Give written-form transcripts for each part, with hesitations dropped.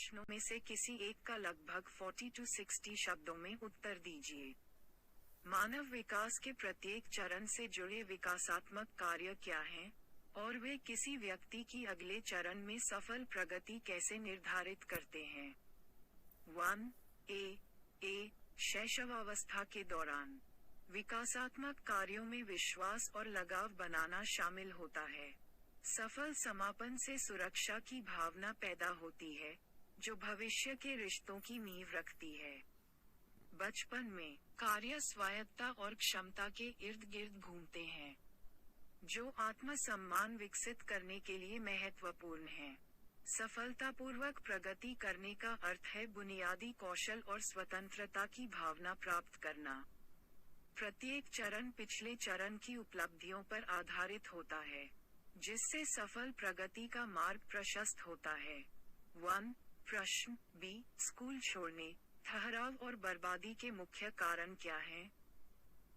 प्रश्नों में से किसी एक का लगभग 40 to 60 शब्दों में उत्तर दीजिए। मानव विकास के प्रत्येक चरण से जुड़े विकासात्मक कार्य क्या हैं, और वे किसी व्यक्ति की अगले चरण में सफल प्रगति कैसे निर्धारित करते हैं। 1. शैशवावस्था के दौरान विकासात्मक कार्यों में विश्वास और लगाव बनाना शामिल होता है। सफल समापन से सुरक्षा की भावना पैदा होती है, जो भविष्य के रिश्तों की नींव रखती है। बचपन में कार्य स्वायत्तता और क्षमता के इर्द गिर्द घूमते हैं, जो आत्मसम्मान विकसित करने के लिए महत्वपूर्ण है। सफलतापूर्वक प्रगति करने का अर्थ है बुनियादी कौशल और स्वतंत्रता की भावना प्राप्त करना। प्रत्येक चरण पिछले चरण की उपलब्धियों पर आधारित होता है, जिससे सफल प्रगति का मार्ग प्रशस्त होता है। 1. प्रश्न B. स्कूल छोड़ने, ठहराव और बर्बादी के मुख्य कारण क्या हैं?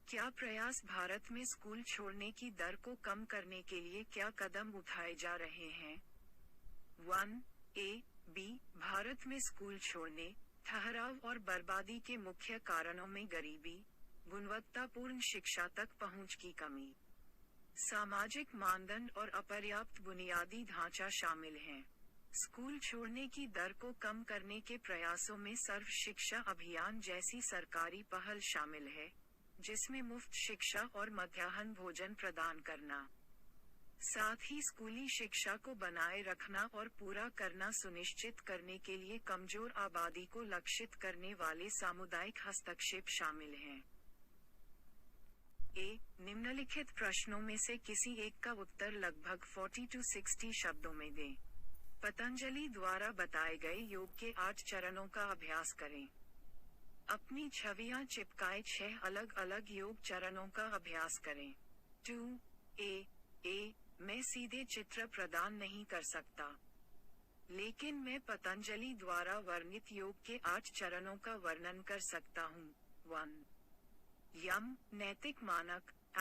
क्या प्रयास भारत में स्कूल छोड़ने की दर को कम करने के लिए क्या कदम उठाए जा रहे हैं? 1. भारत में स्कूल छोड़ने, ठहराव और बर्बादी के मुख्य कारणों में गरीबी, गुणवत्तापूर्ण शिक्षा तक पहुंच की कमी, सामाजिक मानदंड और अपर्याप्त बुनियादी ढांचा शामिल हैं। स्कूल छोड़ने की दर को कम करने के प्रयासों में सर्व शिक्षा अभियान जैसी सरकारी पहल शामिल है, जिसमें मुफ्त शिक्षा और मध्याह्न भोजन प्रदान करना, साथ ही स्कूली शिक्षा को बनाए रखना और पूरा करना सुनिश्चित करने के लिए कमजोर आबादी को लक्षित करने वाले सामुदायिक हस्तक्षेप शामिल हैं। निम्नलिखित प्रश्नों में से किसी एक का उत्तर लगभग 40 to 60 शब्दों में दें। पतंजलि द्वारा बताए गए योग के 8 चरणों का अभ्यास करें। अपनी छवियां चिपकाए 6 अलग अलग योग चरणों का अभ्यास करें। 2. मैं सीधे चित्र प्रदान नहीं कर सकता, लेकिन मैं पतंजलि द्वारा वर्णित योग के 8 चरणों का वर्णन कर सकता हूँ। 1. यम, नैतिक मानक, *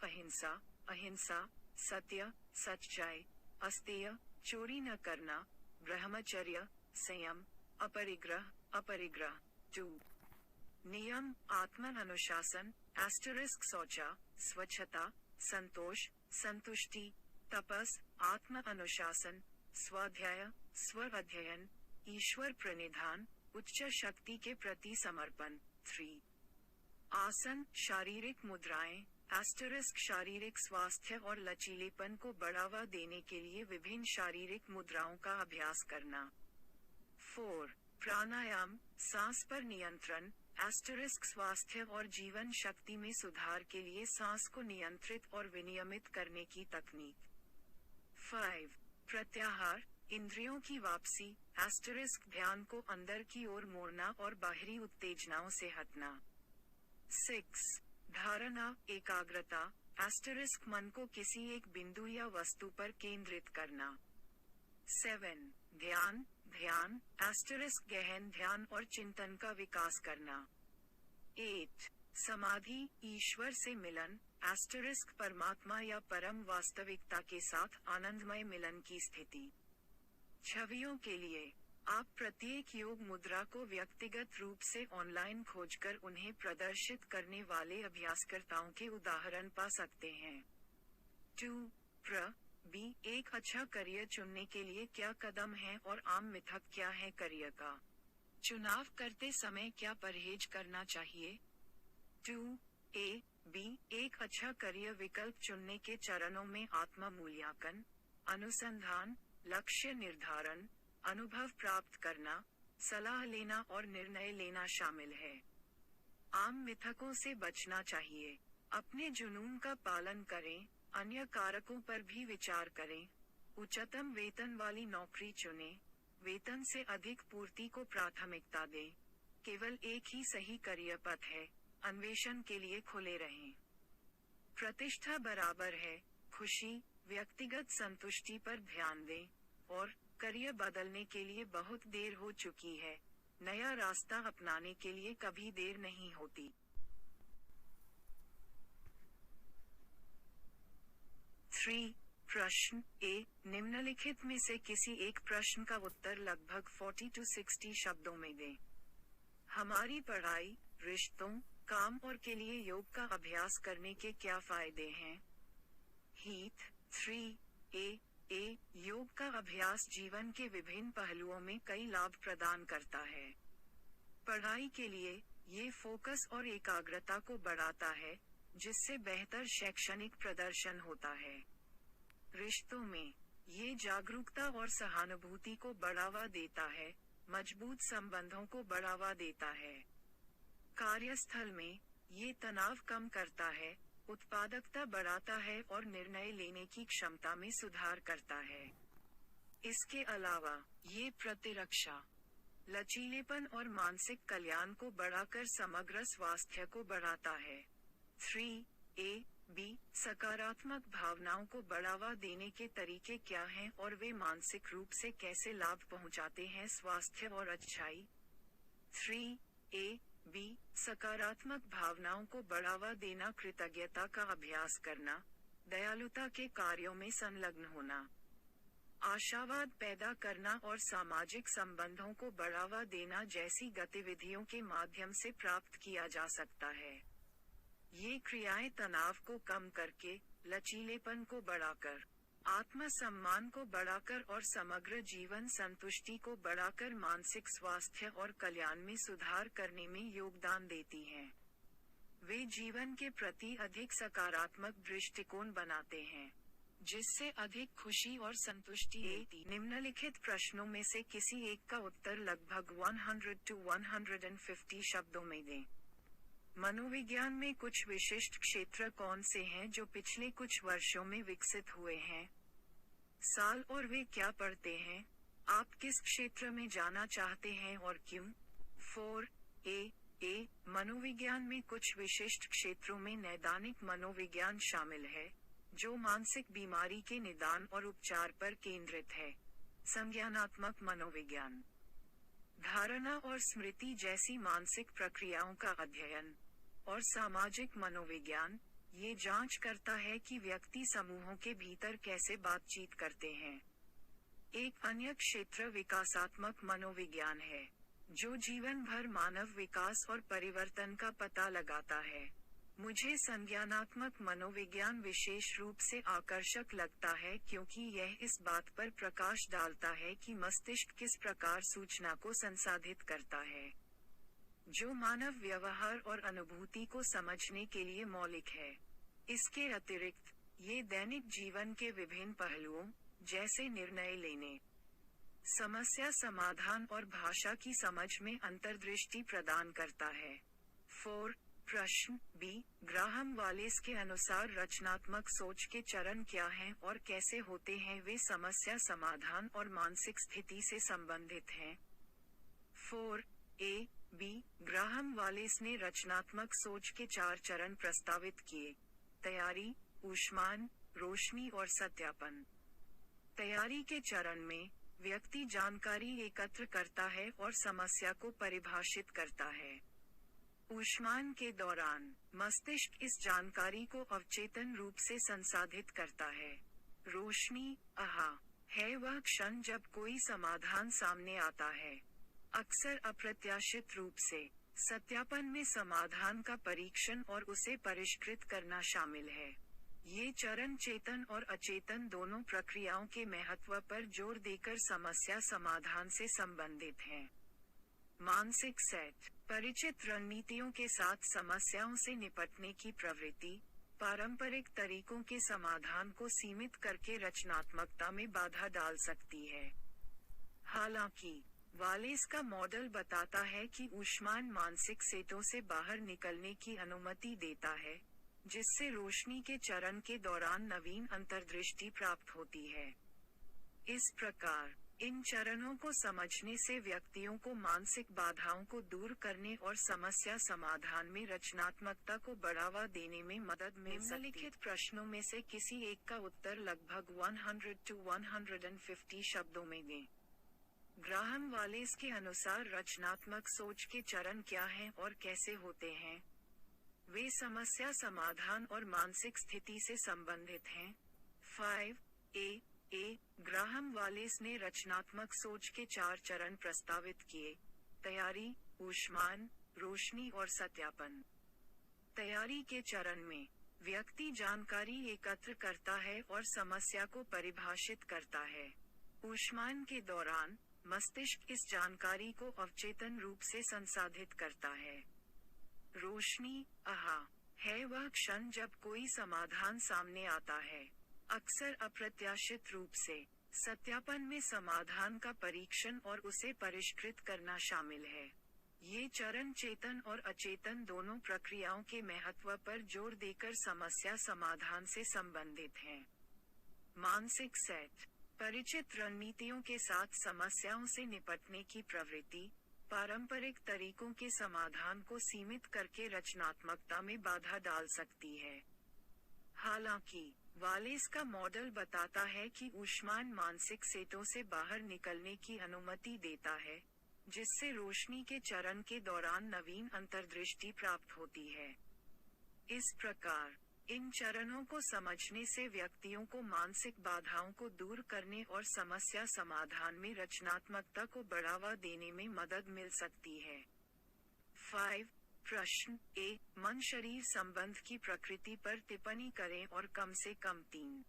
अहिंसा, अहिंसा, सत्य, सच्चाई, अस्तेय, चोरी न करना, ब्रह्मचर्य, संयम, अपरिग्रह, अपरिग्रह। 2. नियम, आत्म अनुशासन, * शौचा, स्वच्छता, संतोष, संतुष्टि, तपस, आत्म अनुशासन, स्वाध्याय, स्व अध्ययन, ईश्वर प्रणिधान, उच्च शक्ति के प्रति समर्पण। 3. आसन, शारीरिक मुद्राएं, * शारीरिक स्वास्थ्य और लचीलेपन को बढ़ावा देने के लिए विभिन्न शारीरिक मुद्राओं का अभ्यास करना। 4. प्राणायाम, सांस पर नियंत्रण, * स्वास्थ्य और जीवन शक्ति में सुधार के लिए सांस को नियंत्रित और विनियमित करने की तकनीक। 5. प्रत्याहार, इंद्रियों की वापसी, * ध्यान को अंदर की ओर मोड़ना और बाहरी उत्तेजनाओं से हटना। 6. धारणा, एकाग्रता, * मन को किसी एक बिंदु या वस्तु पर केंद्रित करना। 7. ध्यान, ध्यान, * गहन ध्यान और चिंतन का विकास करना। 8. समाधि, ईश्वर से मिलन, * परमात्मा या परम वास्तविकता के साथ आनंदमय मिलन की स्थिति। छवियों के लिए, आप प्रत्येक योग मुद्रा को व्यक्तिगत रूप से ऑनलाइन खोजकर उन्हें प्रदर्शित करने वाले अभ्यासकर्ताओं के उदाहरण पा सकते हैं। 2. एक अच्छा करियर चुनने के लिए क्या कदम हैं और आम मिथक क्या है? करियर का चुनाव करते समय क्या परहेज करना चाहिए? 2. एक अच्छा करियर विकल्प चुनने के चरणों में आत्म मूल्यांकन, अनुसंधान, लक्ष्य निर्धारण, अनुभव प्राप्त करना, सलाह लेना और निर्णय लेना शामिल है। आम मिथकों से बचना चाहिए। अपने जुनून का पालन करें, अन्य कारकों पर भी विचार करें, उच्चतम वेतन वाली नौकरी चुनें, वेतन से अधिक पूर्ति को प्राथमिकता दें। केवल एक ही सही करियर पथ है, अन्वेषण के लिए खुले रहें। प्रतिष्ठा बराबर है खुशी, व्यक्तिगत संतुष्टि पर ध्यान दें, और करियर बदलने के लिए बहुत देर हो चुकी है, नया रास्ता अपनाने के लिए कभी देर नहीं होती। 3. प्रश्न ए, निम्नलिखित में से किसी एक प्रश्न का उत्तर लगभग 40 to 60 शब्दों में दें। हमारी पढ़ाई, रिश्तों, काम और के लिए योग का अभ्यास करने के क्या फायदे हैं? हीथ 3 ए, योग का अभ्यास जीवन के विभिन्न पहलुओं में कई लाभ प्रदान करता है। पढ़ाई के लिए, ये फोकस और एकाग्रता को बढ़ाता है, जिससे बेहतर शैक्षणिक प्रदर्शन होता है। रिश्तों में, ये जागरूकता और सहानुभूति को बढ़ावा देता है, मजबूत संबंधों को बढ़ावा देता है। कार्यस्थल में, ये तनाव कम करता है, उत्पादकता बढ़ाता है और निर्णय लेने की क्षमता में सुधार करता है। इसके अलावा, ये प्रतिरक्षा, लचीलेपन और मानसिक कल्याण को बढ़ाकर समग्र स्वास्थ्य को बढ़ाता है। 3 सकारात्मक भावनाओं को बढ़ावा देने के तरीके क्या हैं और वे मानसिक रूप से कैसे लाभ पहुंचाते हैं स्वास्थ्य और अच्छाई? 3 सकारात्मक भावनाओं को बढ़ावा देना, कृतज्ञता का अभ्यास करना, दयालुता के कार्यों में संलग्न होना, आशावाद पैदा करना और सामाजिक संबंधों को बढ़ावा देना जैसी गतिविधियों के माध्यम से प्राप्त किया जा सकता है। ये क्रियाएं तनाव को कम करके, लचीलेपन को बढ़ाकर, आत्मसम्मान को बढ़ाकर और समग्र जीवन संतुष्टि को बढ़ाकर मानसिक स्वास्थ्य और कल्याण में सुधार करने में योगदान देती हैं। वे जीवन के प्रति अधिक सकारात्मक दृष्टिकोण बनाते हैं, जिससे अधिक खुशी और संतुष्टि मिलती। निम्नलिखित प्रश्नों में से किसी एक का उत्तर लगभग 100 to 150 शब्दों में दें। मनोविज्ञान में कुछ विशिष्ट क्षेत्र कौन से हैं जो पिछले कुछ वर्षों में विकसित हुए हैं? साल और वे क्या पढ़ते हैं? आप किस क्षेत्र में जाना चाहते हैं और क्यों? 4 मनोविज्ञान में कुछ विशिष्ट क्षेत्रों में नैदानिक मनोविज्ञान शामिल है, जो मानसिक बीमारी के निदान और उपचार पर केंद्रित है। संज्ञानात्मक मनोविज्ञान, धारणा और स्मृति जैसी मानसिक प्रक्रियाओं का अध्ययन, और सामाजिक मनोविज्ञान, ये जांच करता है कि व्यक्ति समूहों के भीतर कैसे बातचीत करते हैं। एक अन्य क्षेत्र विकासात्मक मनोविज्ञान है, जो जीवन भर मानव विकास और परिवर्तन का पता लगाता है। मुझे संज्ञानात्मक मनोविज्ञान विशेष रूप से आकर्षक लगता है क्योंकि यह इस बात पर प्रकाश डालता है कि मस्तिष्क किस प्रकार सूचना को संसाधित करता है, जो मानव व्यवहार और अनुभूति को समझने के लिए मौलिक है। इसके अतिरिक्त, ये दैनिक जीवन के विभिन्न पहलुओं, जैसे निर्णय लेने, समस्या समाधान और भाषा की समझ में अंतर्दृष्टि प्रदान करता है। 4 प्रश्न बी, ग्राहम वालेस के अनुसार रचनात्मक सोच के चरण क्या हैं और कैसे होते हैं? वे समस्या समाधान और मानसिक स्थिति से संबंधित हैं। 4 ग्राहम वालेस ने रचनात्मक सोच के 4 चरण प्रस्तावित किए: तैयारी, ऊष्मान, रोशनी और सत्यापन। तैयारी के चरण में, व्यक्ति जानकारी एकत्र करता है और समस्या को परिभाषित करता है। ऊष्मान के दौरान, मस्तिष्क इस जानकारी को अवचेतन रूप से संसाधित करता है। रोशनी, है वह क्षण जब कोई समाधान सामने आता है, अक्सर अप्रत्याशित रूप से। सत्यापन में समाधान का परीक्षण और उसे परिष्कृत करना शामिल है। ये चरण चेतन और अचेतन दोनों प्रक्रियाओं के महत्व पर जोर देकर समस्या समाधान से संबंधित हैं। मानसिक सेट, परिचित रणनीतियों के साथ समस्याओं से निपटने की प्रवृत्ति, पारंपरिक तरीकों के समाधान को सीमित करके रचनात्मकता में बाधा डाल सकती है। हालांकि, वालेस का मॉडल बताता है कि ऊष्मान मानसिक सेटों से बाहर निकलने की अनुमति देता है, जिससे रोशनी के चरण के दौरान नवीन अंतर्दृष्टि प्राप्त होती है। इस प्रकार, इन चरणों को समझने से व्यक्तियों को मानसिक बाधाओं को दूर करने और समस्या समाधान में रचनात्मकता को बढ़ावा देने में मदद मिल सकती है। निम्नलिखित प्रश्नों में से किसी एक का उत्तर लगभग 100 to 150 शब्दों में दें। ग्राहम वालेस के अनुसार रचनात्मक सोच के चरण क्या हैं और कैसे होते हैं? वे समस्या समाधान और मानसिक स्थिति से संबंधित हैं। 5 ए ग्राहम वालेस ने रचनात्मक सोच के 4 चरण प्रस्तावित किए। तैयारी, ऊष्मान, रोशनी और सत्यापन। तैयारी के चरण में व्यक्ति जानकारी एकत्र करता है और समस्या को परिभाषित करता है। ऊष्मान के दौरान मस्तिष्क इस जानकारी को अवचेतन रूप से संसाधित करता है। रोशनी है वह क्षण जब कोई समाधान सामने आता है, अक्सर अप्रत्याशित रूप से। सत्यापन में समाधान का परीक्षण और उसे परिष्कृत करना शामिल है। ये चरण चेतन और अचेतन दोनों प्रक्रियाओं के महत्व पर जोर देकर समस्या समाधान से संबंधित हैं। मानसिक सेट। परिचित रणनीतियों के साथ समस्याओं से निपटने की प्रवृत्ति पारंपरिक तरीकों के समाधान को सीमित करके रचनात्मकता में बाधा डाल सकती है। हालांकि वालेस का मॉडल बताता है कि ऊष्मान मानसिक सेटों से बाहर निकलने की अनुमति देता है, जिससे रोशनी के चरण के दौरान नवीन अंतर्दृष्टि प्राप्त होती है। इस प्रकार इन चरणों को समझने से व्यक्तियों को मानसिक बाधाओं को दूर करने और समस्या समाधान में रचनात्मकता को बढ़ावा देने में मदद मिल सकती है। 5 प्रश्न मन शरीर संबंध की प्रकृति पर टिप्पणी करें और कम से कम 3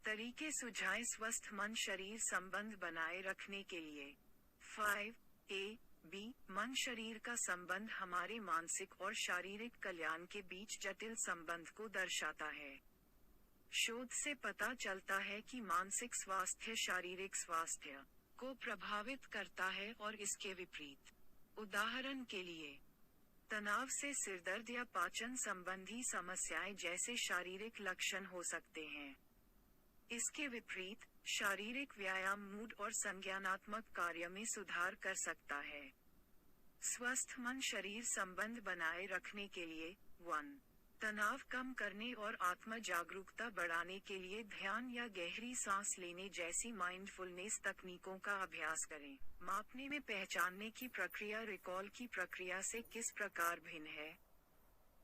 तरीके सुझाएं स्वस्थ मन शरीर संबंध बनाए रखने के लिए। 5 मन शरीर का संबंध हमारे मानसिक और शारीरिक कल्याण के बीच जटिल संबंध को दर्शाता है। शोध से पता चलता है कि मानसिक स्वास्थ्य शारीरिक स्वास्थ्य को प्रभावित करता है और इसके विपरीत। उदाहरण के लिए, तनाव से सिरदर्द या पाचन संबंधी समस्याएं जैसे शारीरिक लक्षण हो सकते हैं। इसके विपरीत, शारीरिक व्यायाम मूड और संज्ञानात्मक कार्य में सुधार कर सकता है। स्वस्थ मन शरीर संबंध बनाए रखने के लिए 1 तनाव कम करने और आत्म जागरूकता बढ़ाने के लिए ध्यान या गहरी सांस लेने जैसी माइंडफुलनेस तकनीकों का अभ्यास करें। मापने में पहचानने की प्रक्रिया रिकॉल की प्रक्रिया से किस प्रकार भिन्न है?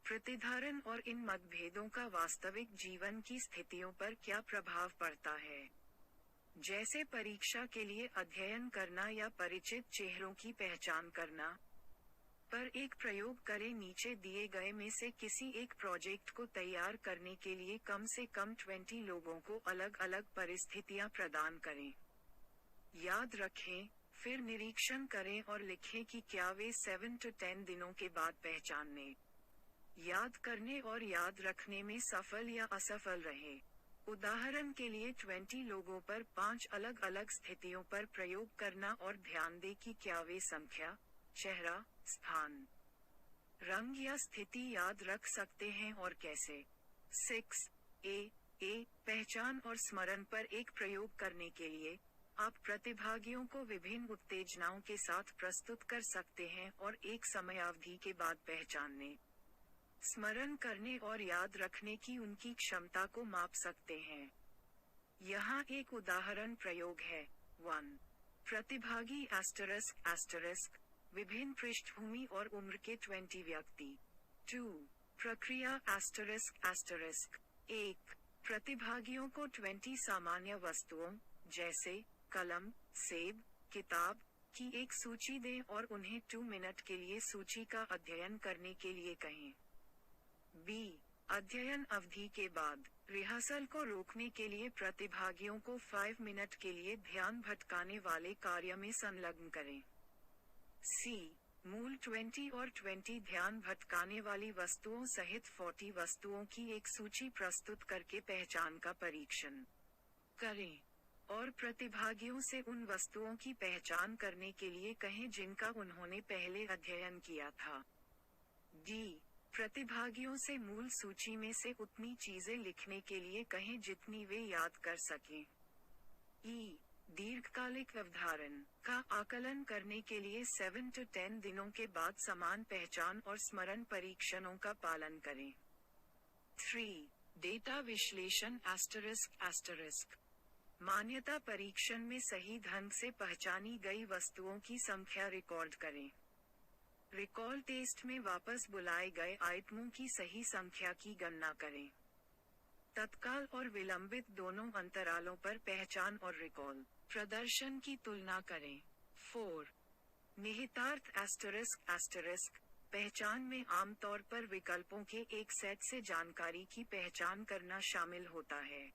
प्रतिधारण और इन मतभेदों का वास्तविक जीवन की स्थितियों पर क्या प्रभाव पड़ता है? जैसे परीक्षा के लिए अध्ययन करना या परिचित चेहरों की पहचान करना। पर एक प्रयोग करें। नीचे दिए गए में से किसी एक प्रोजेक्ट को तैयार करने के लिए कम से कम 20 लोगों को अलग अलग परिस्थितियां प्रदान करें। याद रखें, फिर निरीक्षण करें और लिखें कि क्या वे 7 से 10 दिनों के बाद पहचानने, याद करने और याद रखने में सफल या असफल रहे। उदाहरण के लिए 20 लोगों पर 5 अलग अलग स्थितियों पर प्रयोग करना और ध्यान दें कि क्या वे संख्या, चेहरा, स्थान, रंग या स्थिति याद रख सकते हैं और कैसे। 6 पहचान और स्मरण पर एक प्रयोग करने के लिए आप प्रतिभागियों को विभिन्न उत्तेजनाओं के साथ प्रस्तुत कर सकते हैं और एक समयावधि के बाद पहचानने, स्मरण करने और याद रखने की उनकी क्षमता को माप सकते हैं। यहाँ एक उदाहरण प्रयोग है। 1 प्रतिभागी **** विभिन्न पृष्ठभूमि और उम्र के 20 व्यक्ति। 2 प्रक्रिया **** 1 प्रतिभागियों को 20 सामान्य वस्तुओं, जैसे कलम, सेब, किताब, की एक सूची दें और उन्हें 2 मिनट के लिए सूची का अध्ययन करने के लिए कहें। अध्ययन अवधि के बाद रिहर्सल को रोकने के लिए प्रतिभागियों को 5 मिनट के लिए ध्यान भटकाने वाले कार्य में संलग्न करें। मूल 20 और 20 ध्यान भटकाने वाली वस्तुओं सहित 40 वस्तुओं की एक सूची प्रस्तुत करके पहचान का परीक्षण करें और प्रतिभागियों से उन वस्तुओं की पहचान करने के लिए कहें जिनका उन्होंने पहले अध्ययन किया था। प्रतिभागियों से मूल सूची में से उतनी चीजें लिखने के लिए कहें जितनी वे याद कर सकें। दीर्घकालिक अवधारण का आकलन करने के लिए 7 से 10 दिनों के बाद समान पहचान और स्मरण परीक्षणों का पालन करें। 3 डेटा विश्लेषण **** मान्यता परीक्षण में सही ढंग से पहचानी गई वस्तुओं की संख्या रिकॉर्ड करें। रिकॉल टेस्ट में वापस बुलाए गए आइटमों की सही संख्या की गणना करें। तत्काल और विलंबित दोनों अंतरालों पर पहचान और रिकॉल प्रदर्शन की तुलना करें। 4. निहितार्थ **** पहचान में आमतौर पर विकल्पों के एक सेट से जानकारी की पहचान करना शामिल होता है,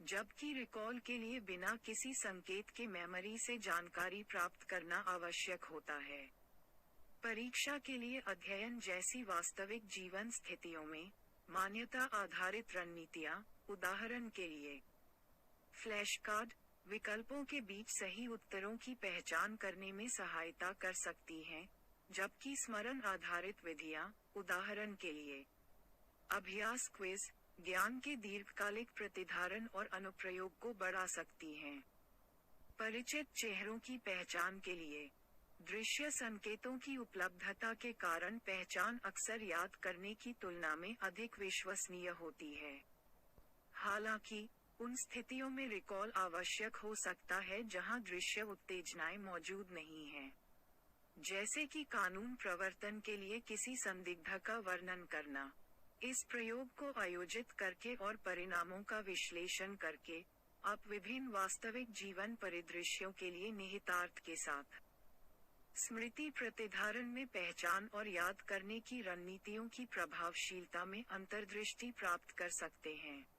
जबकि रिकॉल के लिए बिना किसी संकेत के मेमोरी से जानकारी प्राप्त करना आवश्यक होता है। परीक्षा के लिए अध्ययन जैसी वास्तविक जीवन स्थितियों में मान्यता आधारित रणनीतियाँ, उदाहरण के लिए फ्लैश कार्ड, विकल्पों के बीच सही उत्तरों की पहचान करने में सहायता कर सकती हैं, जबकि स्मरण आधारित विधियाँ, उदाहरण के लिए अभ्यास क्विज, ज्ञान के दीर्घकालिक प्रतिधारण और अनुप्रयोग को बढ़ा सकती हैं। परिचित चेहरों की पहचान के लिए दृश्य संकेतों की उपलब्धता के कारण पहचान अक्सर याद करने की तुलना में अधिक विश्वसनीय होती है। हालांकि, उन स्थितियों में रिकॉल आवश्यक हो सकता है जहां दृश्य उत्तेजनाएं मौजूद नहीं हैं, जैसे कि कानून प्रवर्तन के लिए किसी संदिग्ध का वर्णन करना। इस प्रयोग को आयोजित करके और परिणामों का विश्लेषण करके, आप विभिन्न वास्तविक जीवन परिदृश्यों के लिए निहितार्थ के साथ स्मृति प्रतिधारण में पहचान और याद करने की रणनीतियों की प्रभावशीलता में अंतर्दृष्टि प्राप्त कर सकते हैं।